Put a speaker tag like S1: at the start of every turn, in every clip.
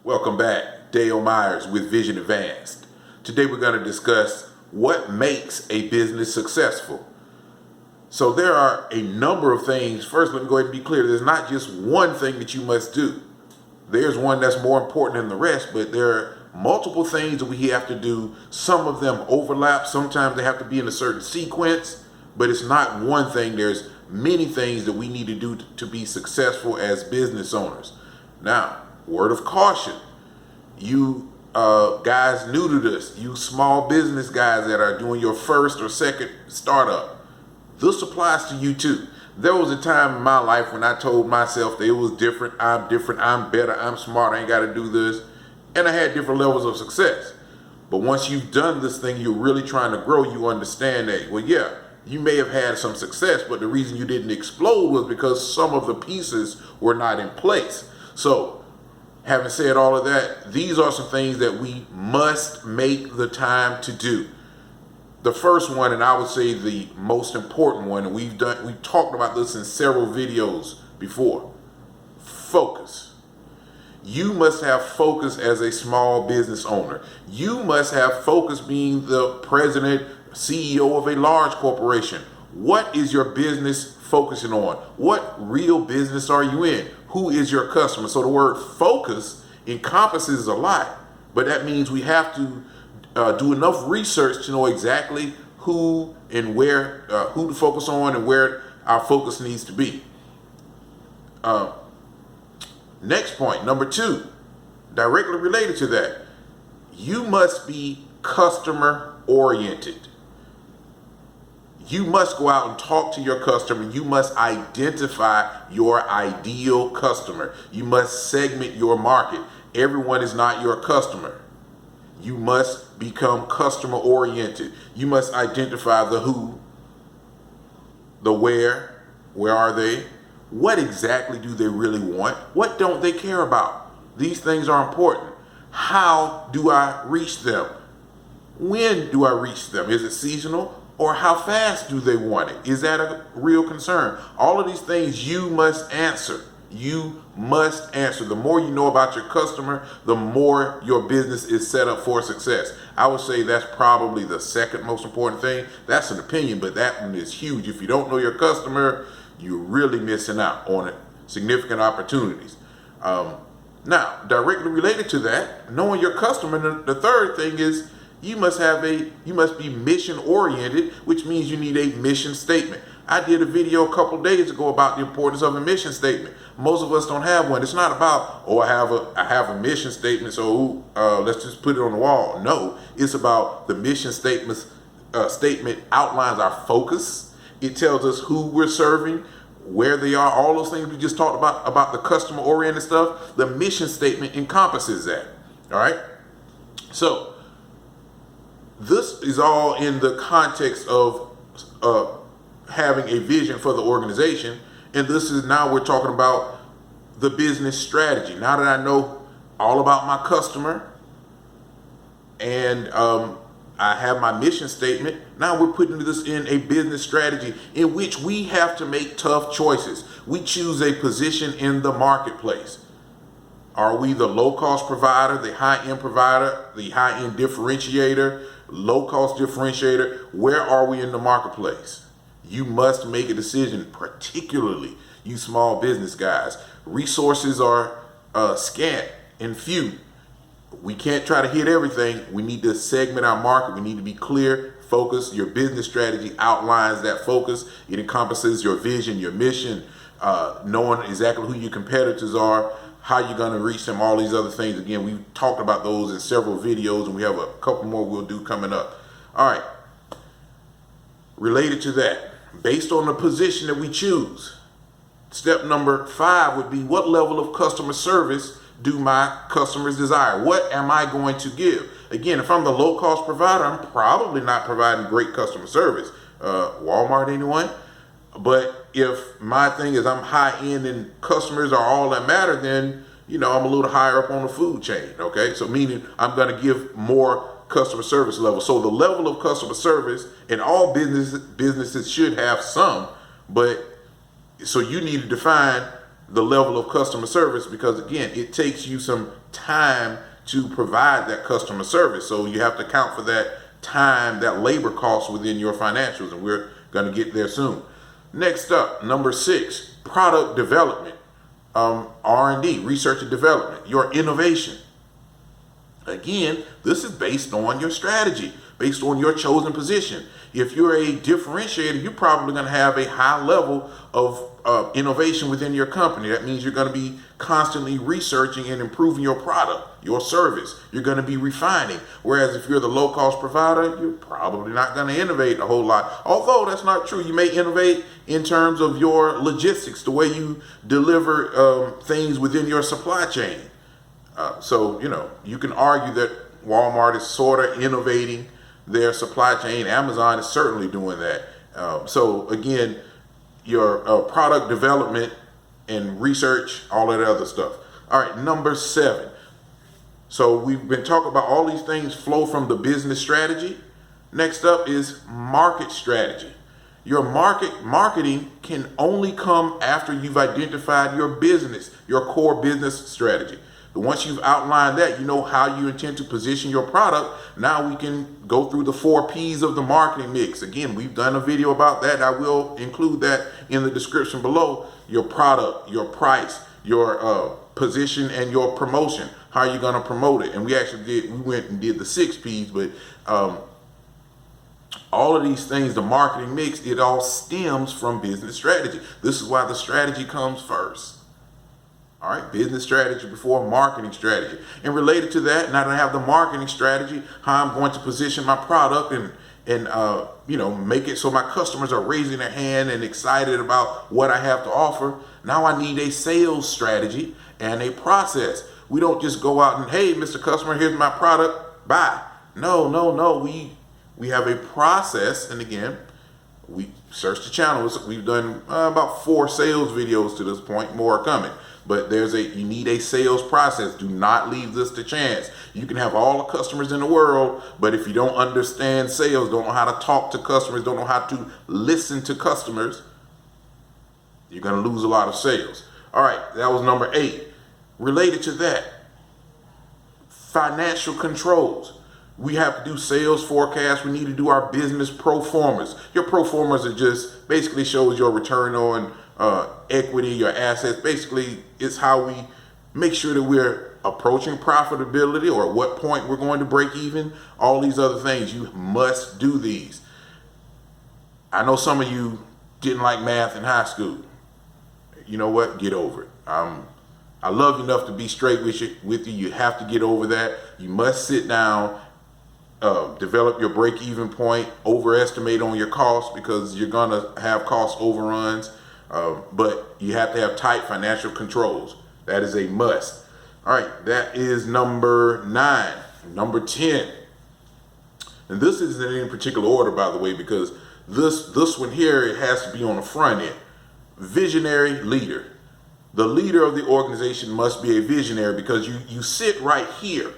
S1: Welcome back, Dale Myers with Vision Advanced. Today we're going to discuss what makes a business successful. So there are a number of things. First, let me go ahead and be clear. There's not just one thing that you must do. There's one that's more important than the rest, but there are multiple things that we have to do. Some of them overlap. Sometimes they have to be in a certain sequence, but it's not one thing. There's many things that we need to do to be successful as business owners. Now, word of caution, you guys new to this, you small business guys that are doing your first or second startup, this applies to you too. There was a time in my life when I told myself that it was different, I'm better, I'm smart, I ain't got to do this. And I had different levels of success. But once you've done this thing, you're really trying to grow, you understand that, well, yeah, you may have had some success, but the reason you didn't explode was because some of the pieces were not in place. So, having said all of that, these are some things that we must make the time to do. The first one, and I would say the most important one, and we've talked about this in several videos before, focus. You must have focus as a small business owner. You must have focus being the president, CEO of a large corporation. What is your business focusing on? What real business are you in? Who is your customer? So the word focus encompasses a lot, but that means we have to do enough research to know exactly who and where, who to focus on and where our focus needs to be. Next point, number 2, directly related to that, you must be customer oriented. You must go out and talk to your customer. You must identify your ideal customer. You must segment your market. Everyone is not your customer. You must become customer oriented. You must identify the who, the where are they, what exactly do they really want, what don't they care about. These things are important. How do I reach them? When do I reach them? Is it seasonal? Or how fast do they want it? Is that a real concern? All of these things you must answer. You must answer. The more you know about your customer, the more your business is set up for success. I would say that's probably the second most important thing. That's an opinion, but that one is huge. If you don't know your customer, you're really missing out on significant opportunities. Now, directly related to that, knowing your customer, the third thing is you must be mission oriented, which means you need a mission statement. I did a video a couple days ago about the importance of a mission statement. Most of us don't have one. It's not about, oh, I have a mission statement, so let's just put it on the wall. No, it's about the mission statement outlines our focus. It tells us who we're serving, where they are, all those things we just talked about the customer oriented stuff. The mission statement encompasses that. All right. So this is all in the context of having a vision for the organization. And this is now we're talking about the business strategy. Now that I know all about my customer and I have my mission statement, now we're putting this in a business strategy in which we have to make tough choices. We choose a position in the marketplace. Are we the low-cost provider, the high-end provider, the high-end differentiator, low-cost differentiator? Where are we in the marketplace? You must make a decision, particularly you small business guys. Resources are scant and few. We can't try to hit everything. We need to segment our market. We need to be clear, focused. Your business strategy outlines that focus. It encompasses your vision, your mission, knowing exactly who your competitors are, how you're going to reach them, all these other things. Again, we've talked about those in several videos, and we have a couple more we'll do coming up. All right. Related to that, based on the position that we choose, step number 5 would be, what level of customer service do my customers desire? What am I going to give? Again, if I'm the low-cost provider, I'm probably not providing great customer service. Walmart, anyone? But if my thing is I'm high-end and customers are all that matter, then, I'm a little higher up on the food chain, okay? So meaning I'm going to give more customer service level. So the level of customer service in all businesses should have some, but so you need to define the level of customer service, because again, it takes you some time to provide that customer service. So you have to account for that time, that labor cost within your financials, and we're going to get there soon. Next up, number 6, product development, R&D, research and development, your innovation. Again, this is based on your strategy, based on your chosen position. If you're a differentiator, you're probably going to have a high level of innovation within your company. That means you're going to be constantly researching and improving your product, your service. You're going to be refining. Whereas if you're the low-cost provider, you're probably not going to innovate a whole lot. Although that's not true. You may innovate in terms of your logistics, the way you deliver things within your supply chain. So, you can argue that Walmart is sort of innovating their supply chain. Amazon is certainly doing that. So again, your product development and research, all of that other stuff. All right, number 7. So we've been talking about all these things flow from the business strategy. Next up is market strategy. Your marketing can only come after you've identified your business, your core business strategy. Once you've outlined that, you know how you intend to position your product. Now we can go through the 4 P's of the marketing mix. Again, we've done a video about that. I will include that in the description below. Your product, your price, your position, and your promotion. How are you going to promote it? And we went and did the 6 P's, but all of these things, the marketing mix, it all stems from business strategy. This is why the strategy comes first. All right, business strategy before marketing strategy. And related to that, now that I have the marketing strategy, how I'm going to position my product and make it so my customers are raising their hand and excited about what I have to offer. Now I need a sales strategy and a process. We don't just go out and, hey, Mr. Customer, here's my product, bye. No. We have a process, and again, we search the channels. We've done about 4 sales videos to this point, more are coming. But you need a sales process. Do not leave this to chance. You can have all the customers in the world, but if you don't understand sales, don't know how to talk to customers, don't know how to listen to customers, you're going to lose a lot of sales. All right, that was number 8. Related to that, financial controls. We have to do sales forecasts. We need to do our business pro formas. Your pro formas are just basically shows your return on equity, your assets. Basically, it's how we make sure that we're approaching profitability or at what point we're going to break even. All these other things, you must do these. I know some of you didn't like math in high school. You know what? Get over it. I love you enough to be straight with you. You have to get over that. You must sit down, develop your break-even point, overestimate on your costs because you're going to have cost overruns. But you have to have tight financial controls. That is a must. All right, that is number 9. Number 10. And this isn't in any particular order, by the way, because this one here, it has to be on the front end. Visionary leader. The leader of the organization must be a visionary because you sit right here.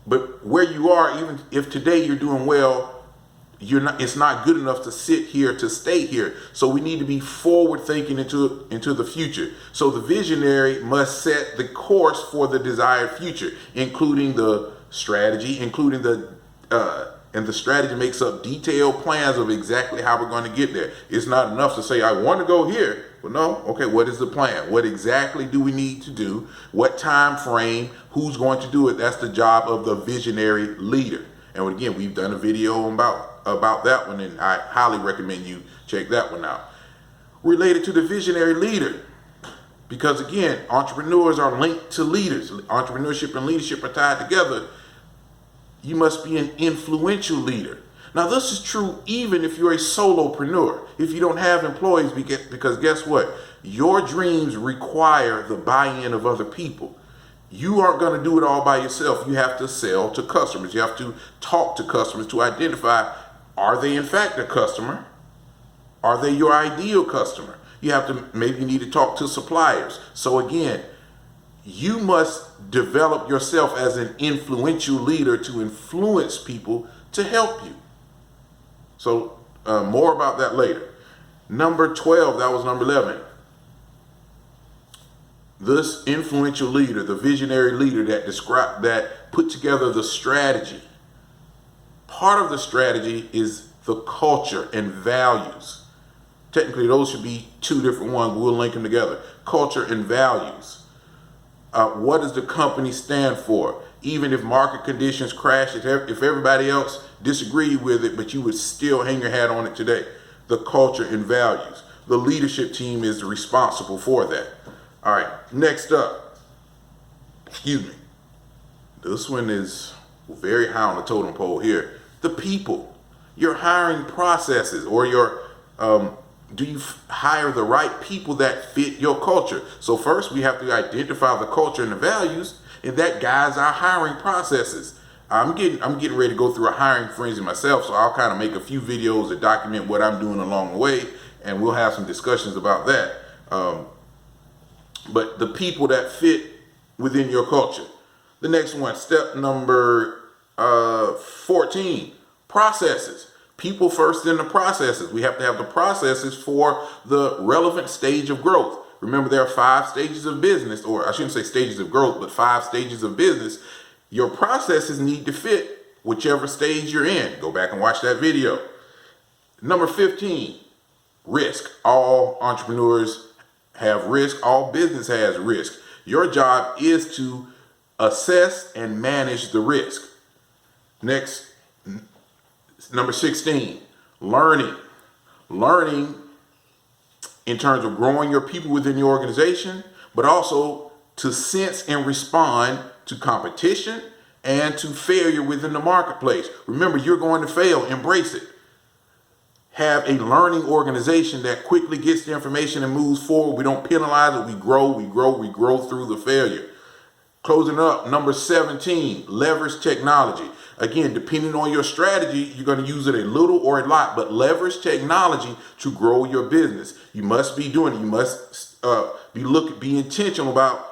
S1: But where you are, even if today you're doing well, it's not good enough to sit here to stay here. So we need to be forward thinking into the future. So the visionary must set the course for the desired future, including the strategy, and the strategy makes up detailed plans of exactly how we're going to get there. It's not enough to say, I want to go here. Well, no. Okay, what is the plan? What exactly do we need to do? What time frame? Who's going to do it? That's the job of the visionary leader. And again, we've done a video about that one, and I highly recommend you check that one out. Related to the visionary leader, because again, entrepreneurs are linked to leaders. Entrepreneurship and leadership are tied together. You must be an influential leader. Now, this is true even if you're a solopreneur, if you don't have employees, because guess what? Your dreams require the buy-in of other people. You aren't going to do it all by yourself. You have to sell to customers. You have to talk to customers to identify, are they in fact a customer? Are they your ideal customer? You have to maybe need to talk to suppliers. So again, you must develop yourself as an influential leader to influence people to help you. So more about that later. Number 12, that was number 11. this influential leader, the visionary leader that put together the strategy. Part of the strategy is the culture and values. Technically, those should be two different ones, but we'll link them together. Culture and values. What does the company stand for? Even if market conditions crash, if everybody else disagreed with it, but you would still hang your hat on it today. The culture and values. The leadership team is responsible for that. All right, next up. Excuse me. This one is very high on the totem pole here. The people. Your hiring processes, or do you hire the right people that fit your culture? So first we have to identify the culture and the values, and that guides our hiring processes. I'm getting ready to go through a hiring frenzy myself, so I'll kind of make a few videos that document what I'm doing along the way, and we'll have some discussions about that. But the people that fit within your culture. The next one, step number 14, processes. People first, then the processes. We have to have the processes for the relevant stage of growth. Remember, there are 5 stages of business, or I shouldn't say stages of growth, but 5 stages of business. Your processes need to fit whichever stage you're in. Go back and watch that video. Number 15, risk. All entrepreneurs have risk. All business has risk. Your job is to assess and manage the risk. Next, number 16, learning. Learning in terms of growing your people within your organization, but also to sense and respond to competition and to failure within the marketplace. Remember, you're going to fail. Embrace it. Have a learning organization that quickly gets the information and moves forward. We don't penalize it. We grow through the failure. Closing up, number 17, leverage technology. Again, depending on your strategy, you're going to use it a little or a lot, but leverage technology to grow your business. You must be doing it. You must be intentional about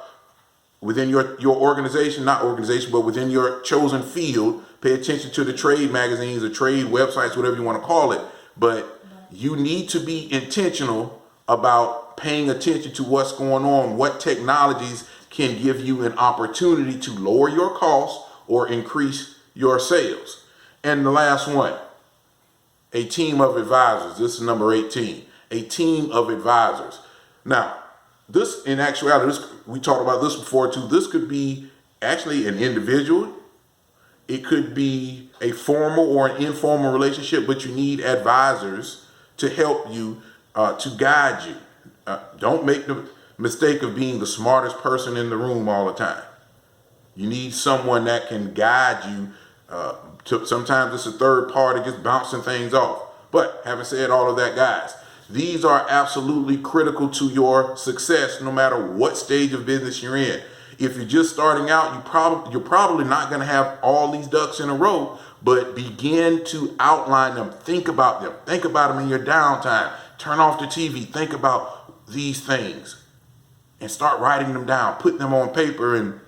S1: within your organization, not organization, but within your chosen field. Pay attention to the trade magazines or trade websites, whatever you want to call it. But you need to be intentional about paying attention to what's going on, what technologies can give you an opportunity to lower your costs or increase your sales. And the last one, a team of advisors. This is number 18, a team of advisors. Now, this, in actuality, we talked about this before too. This could be actually an individual. It could be a formal or an informal relationship, but you need advisors to help you, to guide you. Don't make the mistake of being the smartest person in the room all the time. You need someone that can guide you. Sometimes it's a third party just bouncing things off. But having said all of that, guys, these are absolutely critical to your success, no matter what stage of business you're in. If you're just starting out, you're probably not going to have all these ducks in a row, but begin to outline them. Think about them. Think about them in your downtime. Turn off the TV. Think about these things and start writing them down. Put them on paper, and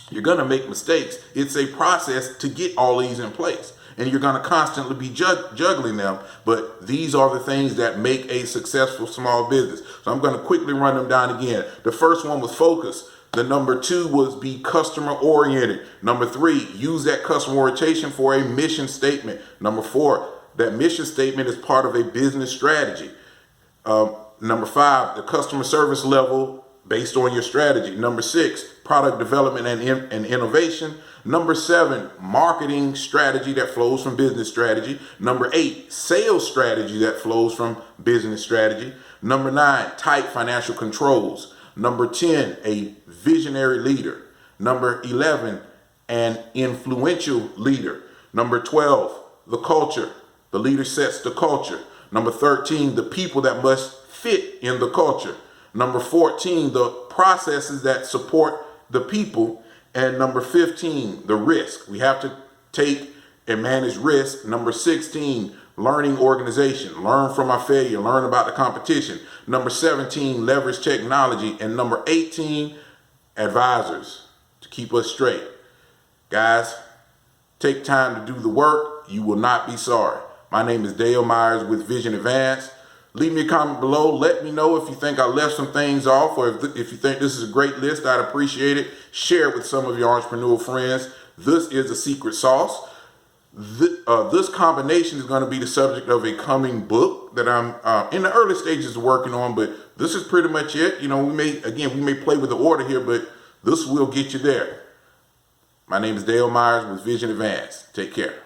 S1: you're going to make mistakes. It's a process to get all these in place, and you're going to constantly be juggling them. But these are the things that make a successful small business. So I'm going to quickly run them down again. The first one was focus. The number 2 was be customer oriented. Number 3, use that customer orientation for a mission statement. Number 4, that mission statement is part of a business strategy. Number 5, the customer service level based on your strategy. Number 6, product development and innovation. Number 7, marketing strategy that flows from business strategy. Number 8, sales strategy that flows from business strategy. Number 9, tight financial controls. Number 10, a visionary leader. Number 11, an influential leader. Number 12, the culture. The leader sets the culture. Number 13, the people that must fit in the culture. Number 14, the processes that support the people. And number 15, the risk. We have to take and manage risk. Number 16, learning organization. Learn from our failure. Learn about the competition. Number 17, leverage technology. And number 18, advisors to keep us straight. Guys, take time to do the work. You will not be sorry. My name is Dale Myers with Vision Advance. Leave me a comment below. Let me know if you think I left some things off, or if you think this is a great list. I'd appreciate it. Share it with some of your entrepreneurial friends. This is a secret sauce. This combination is going to be the subject of a coming book that I'm in the early stages of working on, but this is pretty much it. You know, we may play with the order here, but this will get you there. My name is Dale Myers with Vision Advance. Take care.